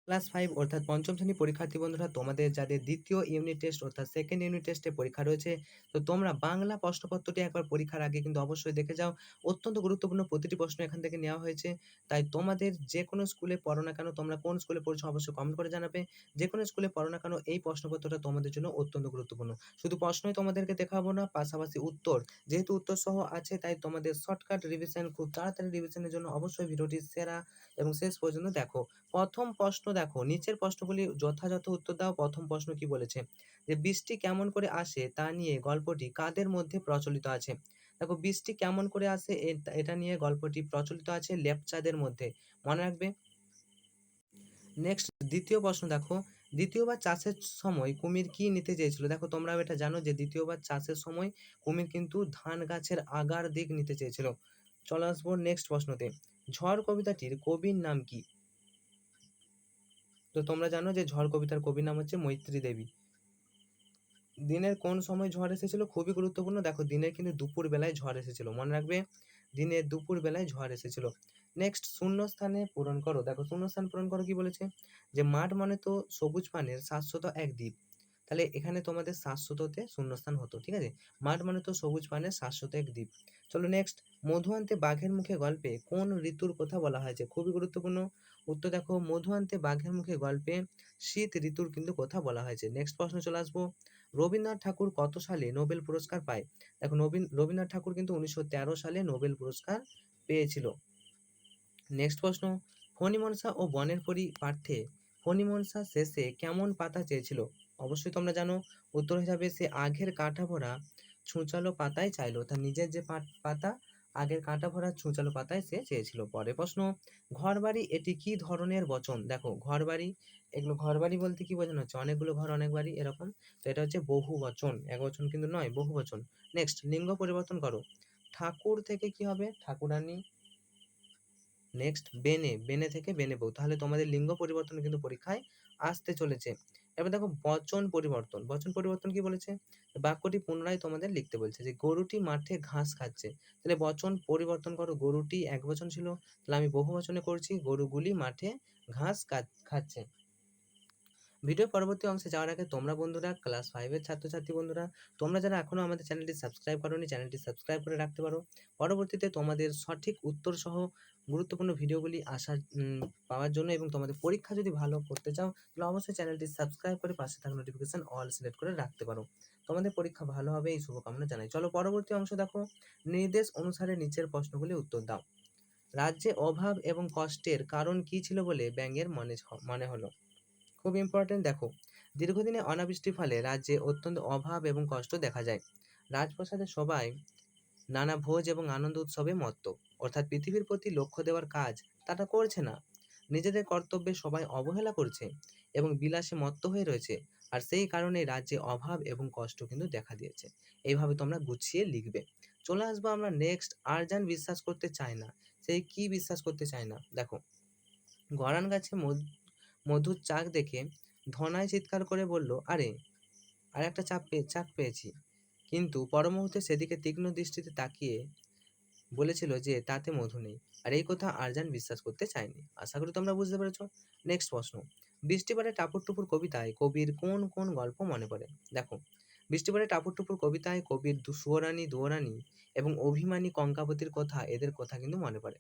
Class 5 অর্থাৎ পঞ্চম শ্রেণীর পরীক্ষার্থী বন্ধুরা, তোমাদের যাদের দ্বিতীয় ইউনিট টেস্ট অর্থাৎ সেকেন্ড ইউনিট টেস্টে পরীক্ষা রয়েছে, তো তোমরা বাংলা প্রশ্নপত্রটি একবার পরীক্ষার আগে কিন্তু অবশ্যই দেখে যাও। অত্যন্ত গুরুত্বপূর্ণ প্রতিটি প্রশ্ন এখান থেকে নেওয়া হয়েছে। তাই তোমাদের যে কোনো স্কুলে পড়ো না কেন, তোমরা কোন স্কুলে পড়ছো অবশ্যই কমেন্ট করে জানাবে। যে কোনো স্কুলে পড়ো না কেন, এই প্রশ্নপত্রটা তোমাদের জন্য অত্যন্ত গুরুত্বপূর্ণ। শুধু প্রশ্নই তোমাদেরকে দেখাবো না, পাশাপাশি উত্তর, যেহেতু উত্তর সহ আছে তাই তোমাদের শর্টকাট রিভিশন, খুব তাড়াতাড়ি রিভিশনের জন্য অবশ্যই ভিডিওটি সেরা এবং শেষ পর্যন্ত দেখো। প্রথম প্রশ্ন দেখো, নিচের প্রশ্নগুলি যথাযথ উত্তর দাও। প্রথম প্রশ্ন কি বলেছে, যে বৃষ্টি কেমন করে আসে তা নিয়ে গল্পটি কাদের মধ্যে প্রচলিত আছে। দেখো, বৃষ্টি কেমন করে আসে এটা নিয়ে গল্পটি প্রচলিত আছে লেপচাদের মধ্যে, মনে রাখবে। নেক্সট দ্বিতীয় প্রশ্ন দেখো, দ্বিতীয়বার চাষের সময় কুমির কি নিতে চেয়েছিল। দেখো, তোমরাও এটা জানো যে দ্বিতীয়বার চাষের সময় কুমির কিন্তু ধান গাছের আগার দিক নিতে চেয়েছিল। চলে আসবো নেক্সট প্রশ্নতে, ঝড় কবিতাটির কবির নাম কি। তো তোমরা জানো যে ঝড় কবিতার কবির নাম হচ্ছে মৈত্রী দেবী। দিনের কোন সময় ঝড় এসেছিল, খুবই গুরুত্বপূর্ণ। দেখো, দিনের কিন্তু দুপুর বেলায় ঝড় এসেছিল, মনে রাখবে, দিনের দুপুর বেলায় ঝড় এসেছিল। নেক্সট, শূন্য স্থানে পূরণ করো। দেখো, শূন্য স্থান পূরণ করো কি বলেছে, যে মাঠ মানে তো সবুজ পানের শাশ্বত এক দ্বীপ। তাহলে এখানে তোমাদের শাশ্বততে শূন্যস্থান হতো, ঠিক আছে। মাঠ মানে তো সবুজ পানের শাশ্বত এক দ্বীপ। চলো নেক্সট, মধু আনতে বাঘের মুখে গল্পে কোন ঋতুর কথা বলা হয়েছে, খুবই গুরুত্বপূর্ণ। উত্তর দেখো, মধু আনতে বাঘের মুখে গল্পে শীত ঋতুর কিন্তু কথা বলা হয়েছে। নেক্সট প্রশ্ন চলে আসবো, রবীন্দ্রনাথ ঠাকুর কত সালে নোবেল পুরস্কার পায়। দেখো, রবীন্দ্রনাথ ঠাকুর কিন্তু 1913 সালে নোবেল পুরস্কার পেয়েছিল। নেক্সট প্রশ্ন, ফণিমনসা ও বনের পরী পাঠ্যে ফণিমনসা শেষে কেমন পাতা চেয়েছিল। অবশ্যই তোমরা জানো, উত্তর হিসাবে সে আগের কাঁটা ভরা ছুঁচালো পাতায় চাইলো, তার নিজের যে পাতা আগের কাঁটা ভরা ছুঁচালো পাতায় সে চেয়েছিল। পরের প্রশ্ন, ঘরবাড়ি এটি কি ধরনের বচন। দেখো, ঘরবাড়ি, এগুলো ঘরবাড়ি বলতে কি বোঝানো হচ্ছে, অনেকগুলো ঘর অনেক বাড়ি এরকম। তো এটা হচ্ছে বহু বচন, এক বচন কিন্তু নয়, বহু বচন। নেক্সট, লিঙ্গ পরিবর্তন করো। ঠাকুর থেকে কি হবে, ঠাকুরানী। নেক্সট, বেনে, বেনে থেকে বেনে বউ। তাহলে তোমাদের লিঙ্গ পরিবর্তন কিন্তু পরীক্ষায় আসতে চলেছে। এবার দেখো, বচন পরিবর্তন। বচন পরিবর্তন কি বলেছে, বাক্যটি পুনরায় তোমাদের লিখতে বলছে, যে গরুটি মাঠে ঘাস খাচ্ছে। তাহলে বচন পরিবর্তন করো, গরুটি এক বচন ছিল, তাহলে আমি বহু বচনে করছি, গরুগুলি মাঠে ঘাস খাচ্ছে। ভিডিওর পরবর্তী অংশে যাওয়ার আগে তোমরা বন্ধুরা, ক্লাস 5 এর ছাত্রছাত্রী বন্ধুরা, তোমরা যারা এখনো আমাদের চ্যানেলটি সাবস্ক্রাইব করোনি, চ্যানেলটি সাবস্ক্রাইব করে রাখতে পারো। পরবর্তীতে তোমাদের সঠিক উত্তর সহ গুরুত্বপূর্ণ ভিডিওগুলি পাওয়ার জন্য, এবং তোমাদের পরীক্ষা যদি ভালো করতে চাও তাহলে অবশ্যই চ্যানেলটি সাবস্ক্রাইব করে পাশে থাকা নোটিফিকেশন অল সিলেক্ট করে রাখতে পারো। তোমাদের পরীক্ষা ভালো হবে এই শুভকামনা জানাই। চলো পরবর্তী অংশ দেখো, নির্দেশ অনুসারে নিচের প্রশ্নগুলি উত্তর দাও। রাজ্যে অভাব এবং কষ্টের কারণ কি ছিল বলে ব্যাঙের মনে হলো। খুব ইম্পর্টেন্ট। দেখো, দীর্ঘদিনে অনাবৃষ্টির ফলে রাজ্যে অত্যন্ত অভাব এবং কষ্ট দেখা যায়। রাজপ্রাসাদে সবাই নানা ভোজ এবং আনন্দ উৎসবে মত্ত, অর্থাৎ পৃথিবীর প্রতি লক্ষ্য দেওয়ার কাজ তারা করছে না। নিজেদের কর্তব্যে সবাই অবহেলা করছে এবং বিলাসে মত্ত হয়ে রয়েছে। আর সেই কারণে রাজ্যে অভাব এবং কষ্ট কিন্তু দেখা দিয়েছে। এইভাবে তোমরা গুছিয়ে লিখবে। চলে আসবো আমরা নেক্সট, আরজান বিশ্বাস করতে চায় না। সেই কি বিশ্বাস করতে চায় না। দেখো, গরান গাছে মধুর চাক দেখে ধনাই চিৎকার করে বলল, আরে, আর একটা চাক পেয়েছি। কিন্তু পর মুহূর্তে সেদিকে তীক্ষ্ণ দৃষ্টিতে তাকিয়ে বলেছিল যে তাতে মধু নেই। আর এই কথা আরজান বিশ্বাস করতে চায়নি। আশা করি তোমরা বুঝতে পেরেছো। নেক্সট প্রশ্ন, বৃষ্টিবারে টাপুর টুপুর কবিতায় কবির কোন কোন গল্প মনে পড়ে। দেখো, বৃষ্টিবারে টাপুর টুপুর কবিতায় কবির সুয়রানী, দুয়োরানী এবং অভিমানী কঙ্কাবতীর কথা, এদের কথা কিন্তু মনে পড়ে।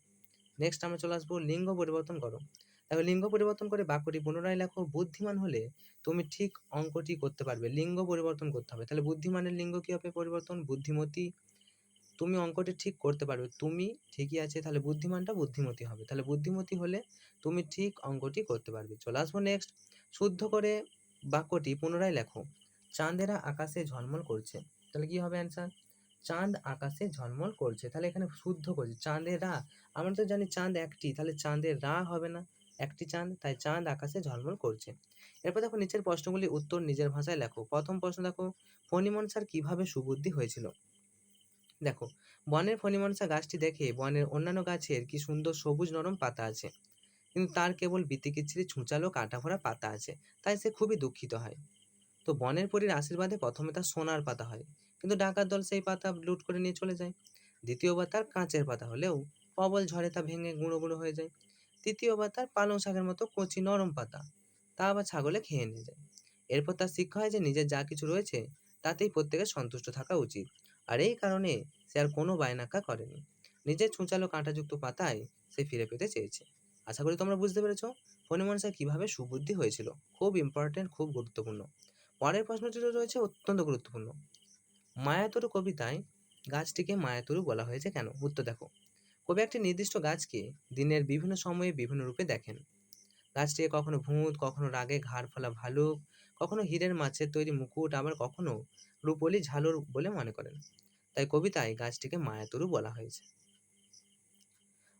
নেক্সট আমরা চলে আসবো, লিঙ্গ পরিবর্তন করো। দেখো, লিঙ্গ পরিবর্তন করে বাক্যটি পুনরায় লেখো। বুদ্ধিমান হলে তুমি ঠিক অঙ্কটি করতে পারবে। লিঙ্গ পরিবর্তন করতে হবে, তাহলে বুদ্ধিমানের লিঙ্গ কি হবে পরিবর্তন, বুদ্ধিমতী। তুমি অঙ্কটি ঠিক করতে পারবে, তুমি ঠিকই আছে, তাহলে বুদ্ধিমানটা বুদ্ধিমতী হবে। তাহলে বুদ্ধিমতী হলে তুমি ঠিক অঙ্কটি করতে পারবে। চলে আসবো নেক্সট, শুদ্ধ করে বাক্যটি পুনরায় লেখো। চাঁদেরা আকাশে ঝলমল করছে। তাহলে কি হবে অ্যান্সার, চাঁদ আকাশে ঝলমল করছে। তাহলে এখানে শুদ্ধ করছে, চাঁদেরা। আমরা তো জানি চাঁদ একটি, তাহলে চাঁদের রা হবে না, একটি চাঁদ, তাই চাঁদ আকাশে ঝলমল করছে। এরপর দেখো, নিচের প্রশ্নগুলি উত্তর নিজের ভাষায় লেখো। প্রথম প্রশ্ন দেখো, ফণিমনসার কিভাবে সুবুদ্ধি হয়েছিল। দেখো, বনের ফণিমনসা গাছটি দেখে বনের অন্যান্য গাছের কি সুন্দর সবুজ নরম পাতা আছে, কিন্তু তার কেবল বিতিকিচ্ছিরি ছুঁচালো কাটা ভরা পাতা আছে, তাই সে খুবই দুঃখিত হয়। তো বনের পরীর আশীর্বাদে প্রথমে তার সোনার পাতা হয়, কিন্তু ডাকাত দল সেই পাতা লুট করে নিয়ে চলে যায়। দ্বিতীয়বার তার কাঁচের পাতা হলেও প্রবল ঝড়ে তা ভেঙে গুঁড়ো গুঁড়ো হয়ে যায়। তৃতীয়বার তার পালং শাকের মতো কচি নরম পাতা, তা আবার ছাগলে খেয়ে নিয়ে যায়। এরপর তার শিক্ষা হয় যে নিজের যা কিছু রয়েছে তাতেই প্রত্যেকের সন্তুষ্ট থাকা উচিত, আর এই কারণে সে আর কোনো বায়নাক্কা করেনি। নিজের ছুঁচালো কাঁটাযুক্ত পাতায় সে ফিরে পেতে চেয়েছে। আশা করি তোমরা বুঝতে পেরেছো ফণিমোহন স্যার কিভাবে সুবুদ্ধি হয়েছিল। খুব ইম্পর্টেন্ট, খুব গুরুত্বপূর্ণ। পরের প্রশ্নটি রয়েছে অত্যন্ত গুরুত্বপূর্ণ। মায়াতরু কবিতায় গাছটিকে মায়াতরু বলা হয়েছে কেন? উত্তর দেখো। কবি একটি নির্দিষ্ট গাছকে দিনের বিভিন্ন সময়ে বিভিন্ন রূপে দেখেন। গাছটিকে কখনো ভূত, কখনো রাগে ঘাড় ফেলা ভালুক, কখনো হীরের মাছের তৈরি মুকুট, আবার কখনো রূপলি ঝালর বলে মনে করেন। তাই কবিতায় গাছটিকে মায়াতরু বলা হয়েছে।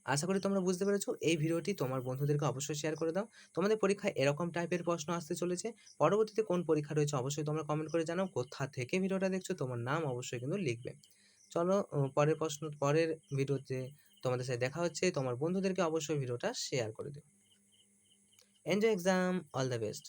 আশা করি তোমরা বুঝতে পেরেছো। এই ভিডিওটি তোমার বন্ধুদেরকে অবশ্যই শেয়ার করে দাও। তোমাদের পরীক্ষায় এরকম টাইপের প্রশ্ন আসতে চলেছে। পরবর্তীতে কোন পরীক্ষা রয়েছে অবশ্যই তোমরা কমেন্ট করে জানাও। কোথা থেকে ভিডিওটা দেখছো তোমার নাম অবশ্যই কিন্তু লিখবে। চলো পরের ভিডিওতে তোমাদের সাথে দেখা হচ্ছে। তোমার বন্ধুদেরকে অবশ্যই ভিডিওটা শেয়ার করে দিও। Enjoy exam, all the best.